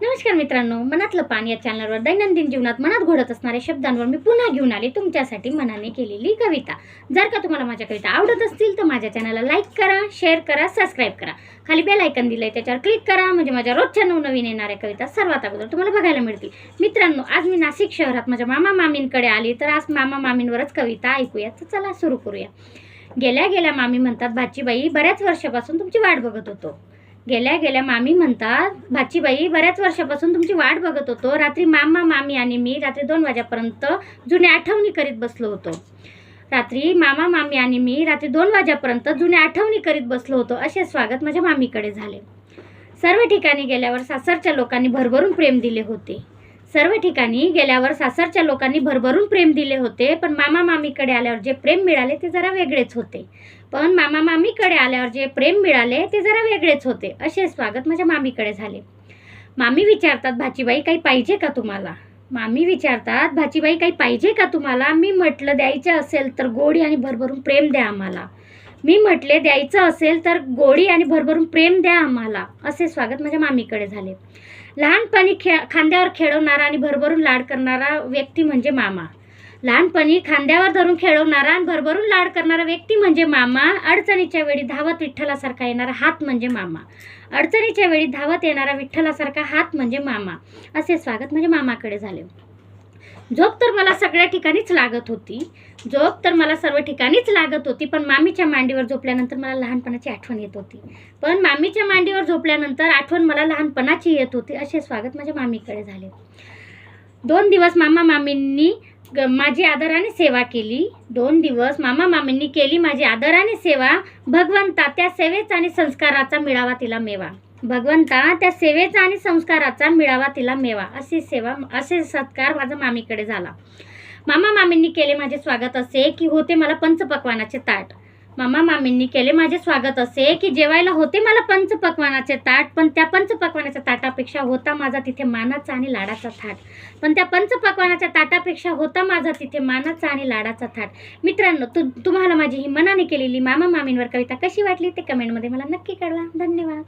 नमस्कार मित्रांनो, मनातलं पान या चॅनलवर दैनंदिन जीवनात मनात घोळत असणाऱ्या शब्दांवर मी पुन्हा घेऊन आले तुमच्यासाठी मनाने केलेली कविता। जर का तुम्हाला माझ्या कविता आवडत असतील तर माझ्या चॅनलला लाईक करा, शेअर करा, सबस्क्राइब करा। खाली बेल आयकॉन दिलंय त्याच्यावर क्लिक करा, म्हणजे माझ्या रोजच्या नवनवीन येणाऱ्या कविता सर्वात अगोदर तुम्हाला बघायला मिळतील। मित्रांनो, आज मी नाशिक शहरात माझ्या मामा मामींकडे आली, तर आज मामा मामींवरच कविता ऐकूया। तर चला सुरू करूया। गेल्या गेल्या मामी म्हणतात, भाचीबाई बऱ्याच वर्षापासून तुमची वाट बघत होतो। गेल्या गेल्या मामी म्हणतात, भाचीबाई बऱ्याच वर्षापासून तुमची वाट बघत होतो। रात्री मामा मामी आणि मी रात्री 2 वाजेपर्यंत जुन्या आठवणी करीत बसलो होतो। रात्री मामा मामी आणि मी रात्री 2 वाजेपर्यंत जुन्या आठवणी करीत बसलो होतो। असे स्वागत माझ्या मामीकडे झाले। सर्व ठिकाणी गेल्यावर सासरच्या लोकांनी भरभरून प्रेम दिले होते। सर्व ठिकाणी गेल्यावर सासरच्या लोकांनी भरभरून प्रेम दिले होते, पण मामा मामीकडे आल्यावर जे प्रेम मिळाले ते जरा वेगळेच होते। पण मामा मामीकडे आल्यावर जे प्रेम मिळाले ते जरा वेगळेच होते। असे स्वागत माझ्या मामीकडे झाले। मामी विचारतात, भाचीबाई काही पाहिजे का तुम्हाला? मामी विचारतात, भाचीबाई काही पाहिजे का तुम्हाला? मी म्हटलं, द्यायचं असेल तर गोडी आणि भरभरून प्रेम द्या आम्हाला। मी म्हटले, द्यायचं असेल तर गोडी आणि भरभरून प्रेम द्या आम्हाला। असे स्वागत माझ्या मामीकडे झाले। लहानपणी खांद्यावर खेळवणारा आणि भरभरून लाड करणारा व्यक्ती म्हणजे मामा। लहानपणी खांद्यावर धरून खेळवणारा आणि भरभरून लाड करणारा व्यक्ती म्हणजे मामा। अडचणीच्या वेळी धावत विठ्ठलासारखा येणारा हात म्हणजे मामा। अडचणीच्या वेळी धावत येणारा विठ्ठलासारखा हात म्हणजे मामा। असे स्वागत म्हणजे मामाकडे झाले। झोप तर मला सगळ्या ठिकाणीच लागत होती। झोप तर मला सर्व ठिकाणीच लागत होती, पण मामीच्या मांडीवर झोपल्यानंतर मला लहानपणाची आठवण येत होती। पण मामीच्या मांडीवर झोपल्यानंतर आठवण मला लहानपणाची येत होती। असे स्वागत माझ्या मामीकडे झाले। 2 दिवस मामा मामींनी माझी आदराने सेवा केली। 2 दिवस मामा मामींनी केली माझी आदराने सेवा। भगवंता त्या सेवेचा आणि संस्काराचा मिळावा तिला मेवा। भगवंता त्या सेवेचा आणि संस्काराचा मिळावा तिला मेवा। असे सत्कार माझा मामीकडे झाला। मामा मामींनी केले माझे स्वागत असे की होते मला पंचपक्वानाचे ताट। मामा मामींनी केले माझे स्वागत असे की जेवायला होते मला पंचपक्वानाचे ताट, पण त्या पंचपक्वानाच्या ताटापेक्षा होता माझा तिथे मानाचा आणि लाडाचा थाट। पण त्या पंचपक्वानाच्या ताटापेक्षा होता माझा तिथे मानाचा आणि लाडाचा थाट। मित्रांनो, तुम्हाला माझी ही मनाने केलेली मामा मामींवर कविता कशी वाटली ते कमेंटमध्ये मला नक्की कळवा। धन्यवाद।